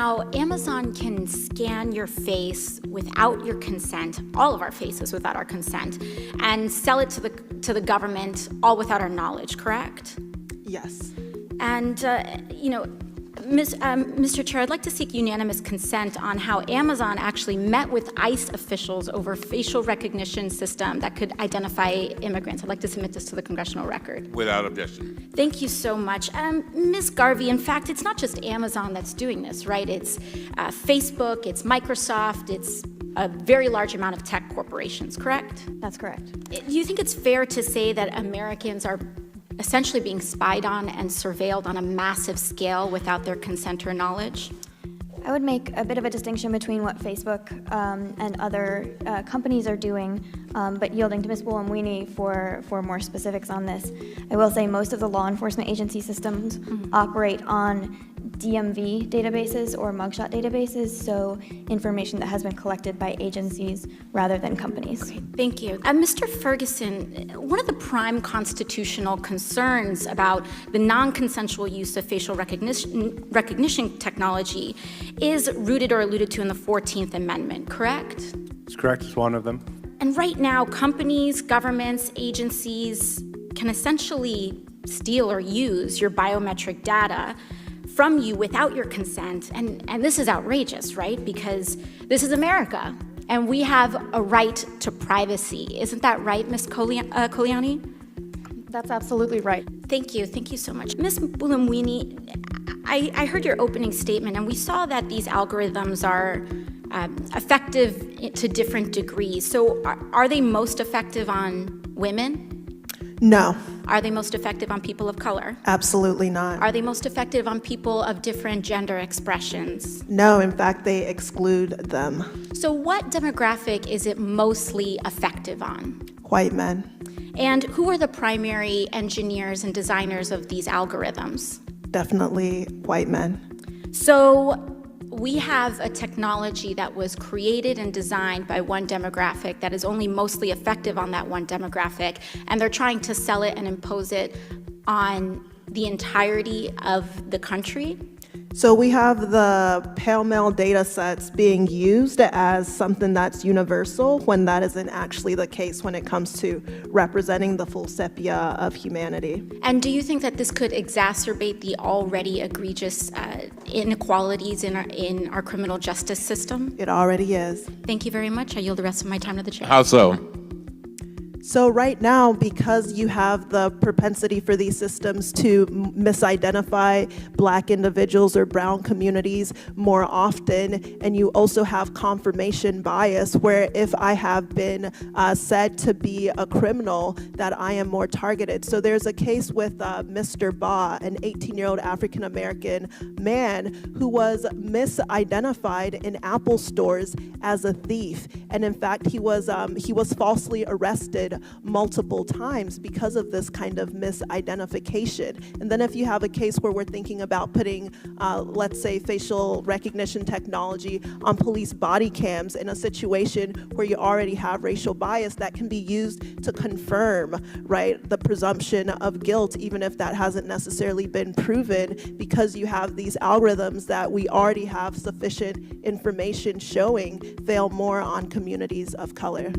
how Amazon can scan your face without your consent, all of our faces without our consent, and sell it to the government, all without our knowledge, correct? Yes. And, Mr. Chair, I'd like to seek unanimous consent on how Amazon actually met with ICE officials over a facial recognition system that could identify immigrants. I'd like to submit this to the congressional record. Without objection. Thank you so much. Ms. Garvey, in fact, it's not just Amazon that's doing this, right? It's Facebook, it's Microsoft, it's a very large amount of tech corporations, correct? That's correct. Do you think it's fair to say that Americans are essentially being spied on and surveilled on a massive scale without their consent or knowledge? I would make a bit of a distinction between what Facebook and other companies are doing, but yielding to Ms. Buolamwini for more specifics on this. I will say most of the law enforcement agency systems operate on DMV databases or mugshot databases, so information that has been collected by agencies rather than companies. Okay, thank you. Mr. Ferguson, one of the prime constitutional concerns about the non-consensual use of facial recognition technology is rooted or alluded to in the 14th Amendment, correct? It's correct, it's one of them. And right now, companies, governments, agencies can essentially steal or use your biometric data from you without your consent, and this is outrageous, right? Because this is America, and we have a right to privacy. Isn't that right, Ms. Koliani? That's absolutely right. Thank you so much. Ms. Buolamwini, I heard your opening statement, and we saw that these algorithms are effective to different degrees. So are they most effective on women? No, Are they most effective on people of color? absolutely not. Are they most effective on people of different gender expressions? No, in fact, they exclude them. So what demographic is it mostly effective on? White men. And who are the primary engineers and designers of these algorithms? Definitely white men. So we have a technology that was created and designed by one demographic that is only mostly effective on that one demographic, and they're trying to sell it and impose it on the entirety of the country. So we have the Pale Male data sets being used as something that's universal when that isn't actually the case when it comes to representing the full sepia of humanity. And do you think that this could exacerbate the already egregious inequalities in our criminal justice system? It already is. Thank you very much. I yield the rest of my time to the chair. How so? So right now, because you have the propensity for these systems to misidentify Black individuals or brown communities more often, and you also have confirmation bias where if I have been said to be a criminal, that I am more targeted. So there's a case with Mr. Ba, an 18-year-old African-American man who was misidentified in Apple stores as a thief. And in fact, he was falsely arrested multiple times because of this kind of misidentification. And then if you have a case where we're thinking about putting, let's say, facial recognition technology on police body cams in a situation where you already have racial bias, that can be used to confirm, right, the presumption of guilt, even if that hasn't necessarily been proven, because you have these algorithms that we already have sufficient information showing fail more on communities of color.